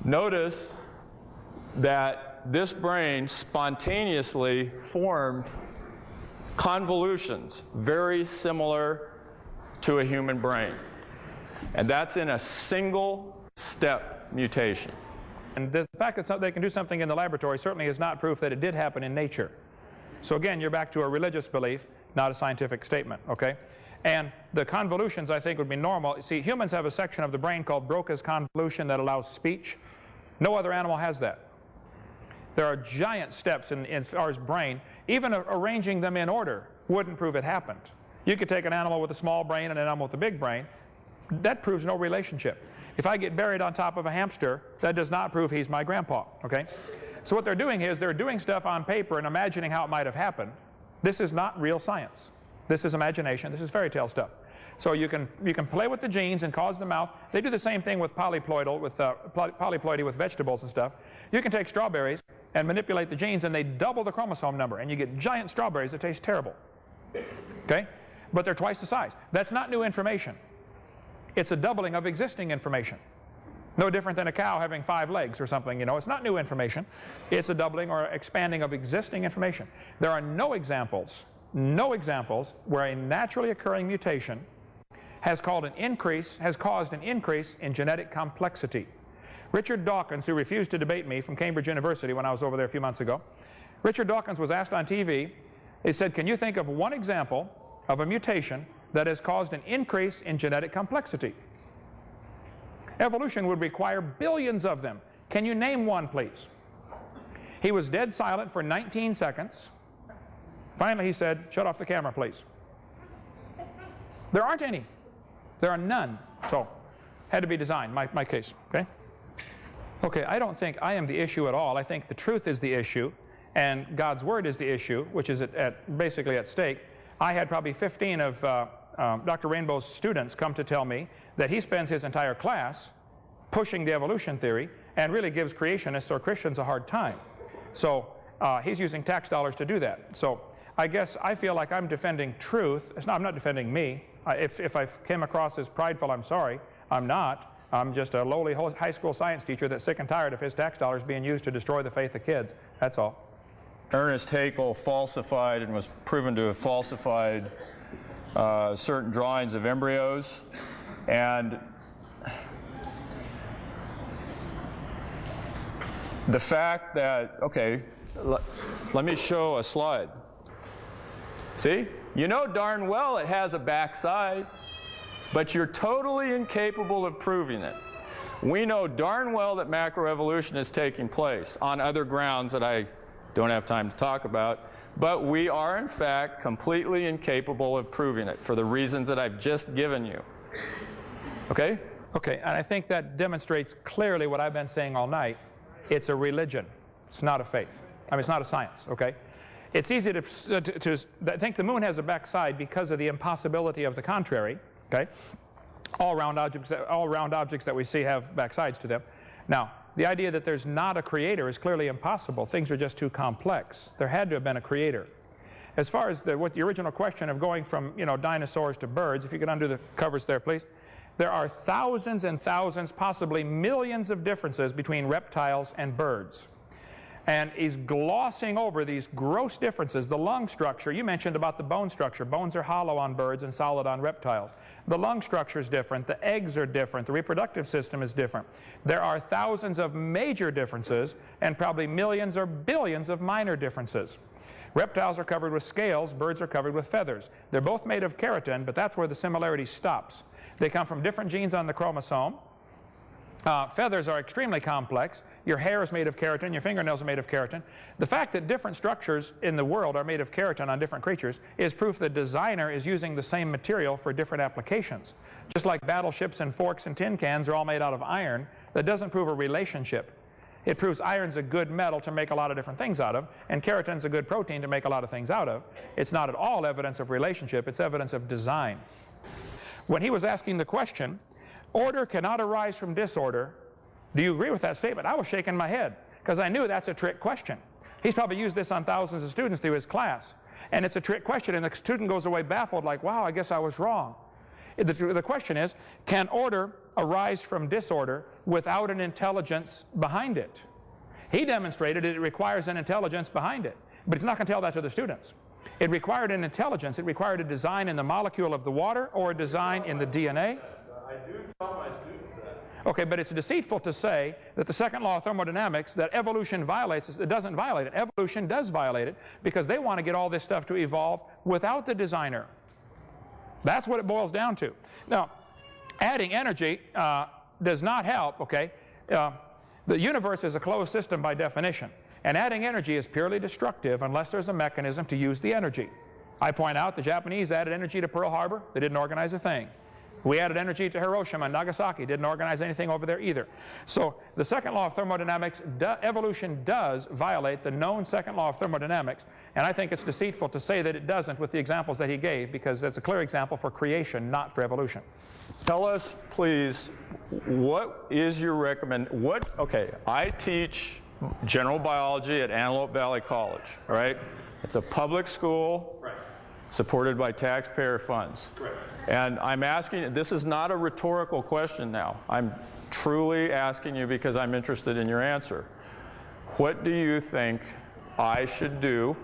Notice that this brain spontaneously formed convolutions very similar to a human brain. And that's in a single step mutation. And the fact that they can do something in the laboratory certainly is not proof that it did happen in nature. So again, you're back to a religious belief, not a scientific statement, okay? And the convolutions, I think, would be normal. See, humans have a section of the brain called Broca's convolution that allows speech. No other animal has that. There are giant steps in our brain. Even arranging them in order wouldn't prove it happened. You could take an animal with a small brain and an animal with a big brain. That proves no relationship. If I get buried on top of a hamster, that does not prove he's my grandpa, okay? So what they're doing is they're doing stuff on paper and imagining how it might have happened. This is not real science. This is imagination. This is fairy tale stuff. So you can play with the genes and cause them out. They do the same thing with polyploidy with vegetables and stuff. You can take strawberries and manipulate the genes and they double the chromosome number and you get giant strawberries that taste terrible. Okay? But they're twice the size. That's not new information. It's a doubling of existing information. No different than a cow having 5 legs or something, you know. It's not new information. It's a doubling or expanding of existing information. There are no examples where a naturally occurring mutation has caused an increase in genetic complexity. Richard Dawkins, who refused to debate me from Cambridge University when I was over there a few months ago, Richard Dawkins was asked on TV, he said, can you think of one example of a mutation that has caused an increase in genetic complexity? Evolution would require billions of them. Can you name one, please? He was dead silent for 19 seconds. Finally, he said, shut off the camera, please. There aren't any. There are none. So, had to be designed, my case, okay? Okay, I don't think I am the issue at all. I think the truth is the issue, and God's Word is the issue, which is basically at stake. I had probably 15 of Dr. Rainbow's students come to tell me that he spends his entire class pushing the evolution theory and really gives creationists or Christians a hard time. So he's using tax dollars to do that. So I guess I feel like I'm defending truth. I'm not defending me. If I came across as prideful, I'm sorry. I'm not. I'm just a lowly high school science teacher that's sick and tired of his tax dollars being used to destroy the faith of kids. That's all. Ernest Haeckel falsified and was proven to have falsified certain drawings of embryos, and the fact that, okay, let me show a slide. See? You know darn well it has a backside, but you're totally incapable of proving it. We know darn well that macroevolution is taking place on other grounds that I don't have time to talk about, but we are in fact completely incapable of proving it for the reasons that I've just given you. Okay? Okay, and I think that demonstrates clearly what I've been saying all night. It's a religion. It's not a faith. I mean, it's not a science, okay? It's easy to think the moon has a backside because of the impossibility of the contrary, okay? All round objects that we see have backsides to them. Now, the idea that there's not a creator is clearly impossible. Things are just too complex. There had to have been a creator. As far as the original question of going from, you know, dinosaurs to birds, if you could undo the covers there, please. There are thousands and thousands, possibly millions of differences between reptiles and birds. And he's glossing over these gross differences. The lung structure, you mentioned about the bone structure. Bones are hollow on birds and solid on reptiles. The lung structure is different. The eggs are different. The reproductive system is different. There are thousands of major differences and probably millions or billions of minor differences. Reptiles are covered with scales. Birds are covered with feathers. They're both made of keratin, but that's where the similarity stops. They come from different genes on the chromosome. Feathers are extremely complex. Your hair is made of keratin. Your fingernails are made of keratin. The fact that different structures in the world are made of keratin on different creatures is proof the designer is using the same material for different applications. Just like battleships and forks and tin cans are all made out of iron, that doesn't prove a relationship. It proves iron's a good metal to make a lot of different things out of, and keratin's a good protein to make a lot of things out of. It's not at all evidence of relationship. It's evidence of design. When he was asking the question, order cannot arise from disorder, do you agree with that statement? I was shaking my head because I knew that's a trick question. He's probably used this on thousands of students through his class. And it's a trick question, and the student goes away baffled like, wow, I guess I was wrong. The question is, can order arise from disorder without an intelligence behind it? He demonstrated it requires an intelligence behind it, but he's not going to tell that to the students. It required an intelligence. It required a design in the molecule of the water or a design in the DNA. I do tell my students that. Okay, but it's deceitful to say that the second law of thermodynamics, that evolution violates it. It doesn't violate it. Evolution does violate it because they want to get all this stuff to evolve without the designer. That's what it boils down to. Now, adding energy does not help, okay? The universe is a closed system by definition, and adding energy is purely destructive unless there's a mechanism to use the energy. I point out the Japanese added energy to Pearl Harbor. They didn't organize a thing. We added energy to Hiroshima and Nagasaki. Didn't organize anything over there either. So the second law of thermodynamics, evolution does violate the known second law of thermodynamics, and I think it's deceitful to say that it doesn't with the examples that he gave, because that's a clear example for creation, not for evolution. Tell us, please, what is your okay, I teach general biology at Antelope Valley College, all right? It's a public school. Right. Supported by taxpayer funds. Correct. And I'm asking, this is not a rhetorical question now. I'm truly asking you because I'm interested in your answer. What do you think I should do,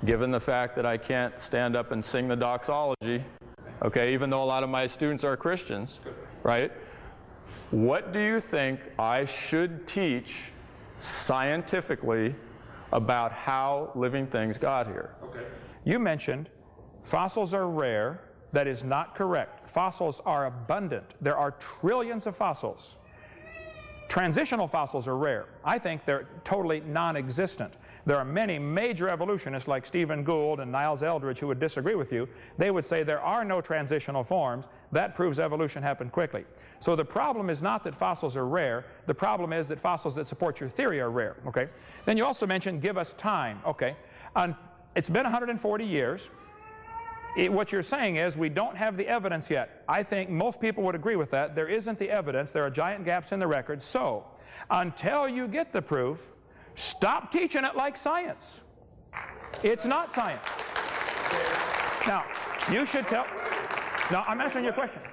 given the fact that I can't stand up and sing the doxology, okay, even though a lot of my students are Christians, right? What do you think I should teach scientifically about how living things got here? Okay. You mentioned fossils are rare. That is not correct. Fossils are abundant. There are trillions of fossils. Transitional fossils are rare. I think they're totally non-existent. There are many major evolutionists like Stephen Gould and Niles Eldredge who would disagree with you. They would say there are no transitional forms. That proves evolution happened quickly. So the problem is not that fossils are rare. The problem is that fossils that support your theory are rare. Okay. Then you also mentioned give us time. Okay. It's been 140 years. What you're saying is we don't have the evidence yet. I think most people would agree with that. There isn't the evidence. There are giant gaps in the record. So until you get the proof, stop teaching it like science. It's not science. Now, you should tell. Now, I'm answering your question.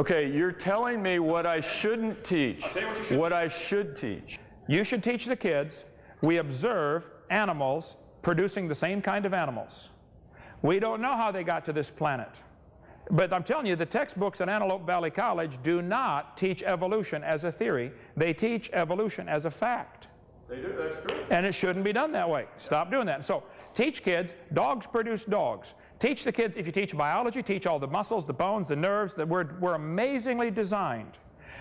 Okay, you're telling me what I shouldn't teach. I'll tell you what you should. What I should teach. You should teach the kids we observe animals producing the same kind of animals. We don't know how they got to this planet. But I'm telling you, the textbooks at Antelope Valley College do not teach evolution as a theory. They teach evolution as a fact. They do, that's true. And it shouldn't be done that way. Stop doing that. So teach kids, dogs produce dogs. Teach the kids, if you teach biology, teach all the muscles, the bones, the nerves, that we're amazingly designed.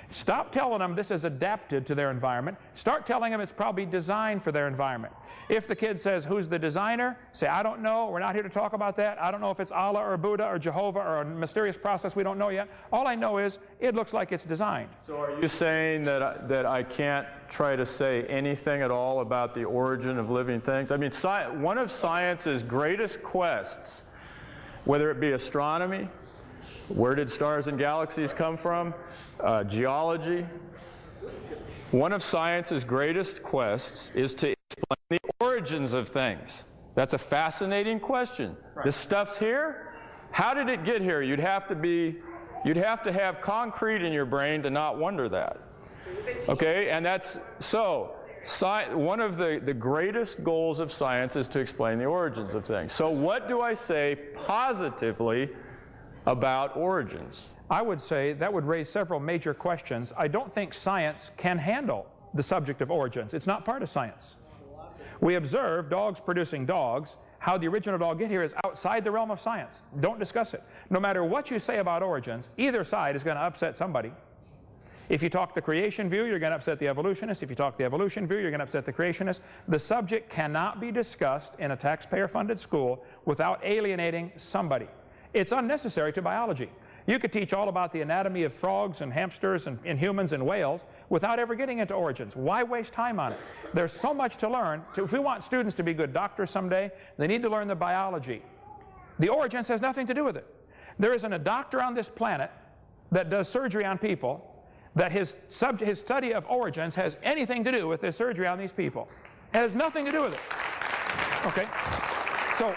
Stop telling them this is adapted to their environment. Start telling them it's probably designed for their environment. If the kid says, who's the designer? Say, I don't know. We're not here to talk about that. I don't know if it's Allah or Buddha or Jehovah or a mysterious process we don't know yet. All I know is it looks like it's designed. So are you saying that I can't try to say anything at all about the origin of living things? I mean, one of science's greatest quests, whether it be astronomy, where did stars and galaxies come from, geology, one of science's greatest quests is to explain the origins of things. That's a fascinating question. Right. This stuff's here? How did it get here? You'd have to have concrete in your brain to not wonder that. Okay, and that's so. One of the greatest goals of science is to explain the origins of things. So what do I say positively about origins? I would say that would raise several major questions. I don't think science can handle the subject of origins. It's not part of science. We observe dogs producing dogs. How the original dog get here is outside the realm of science. Don't discuss it. No matter what you say about origins, either side is going to upset somebody. If you talk the creation view, you're going to upset the evolutionist. If you talk the evolution view, you're going to upset the creationist. The subject cannot be discussed in a taxpayer-funded school without alienating somebody. It's unnecessary to biology. You could teach all about the anatomy of frogs and hamsters and humans and whales without ever getting into origins. Why waste time on it? There's so much to learn. If we want students to be good doctors someday, they need to learn the biology. The origins has nothing to do with it. There isn't a doctor on this planet that does surgery on people that his study of origins has anything to do with his surgery on these people. It has nothing to do with it. Okay? So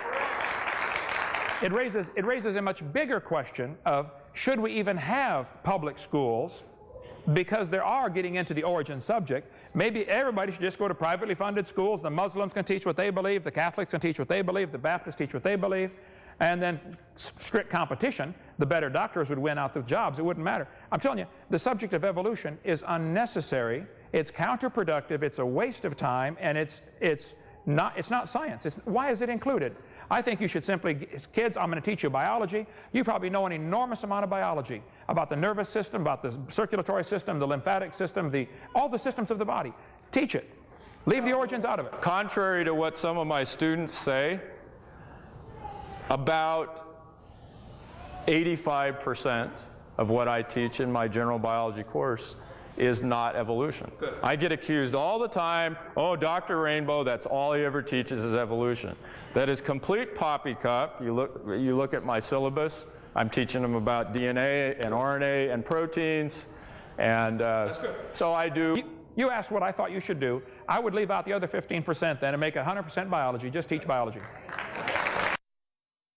it raises a much bigger question of, should we even have public schools? Because they are getting into the origin subject. Maybe everybody should just go to privately funded schools. The Muslims can teach what they believe, the Catholics can teach what they believe, the Baptists teach what they believe, and then strict competition. The better doctors would win out the jobs. It wouldn't matter. I'm telling you, the subject of evolution is unnecessary. It's counterproductive. It's a waste of time, and it's not science. Why is it included? I think you should simply, kids, I'm going to teach you biology. You probably know an enormous amount of biology about the nervous system, about the circulatory system, the lymphatic system, all the systems of the body. Teach it. Leave the origins out of it. Contrary to what some of my students say, about 85% of what I teach in my general biology course is not evolution. Good. I get accused all the time, oh, Dr. Rainbow, that's all he ever teaches is evolution. That is complete poppycock. You look at my syllabus, I'm teaching them about DNA and RNA and proteins, and that's good. So I do. You asked what I thought you should do. I would leave out the other 15% then and make it 100% biology. Just teach biology.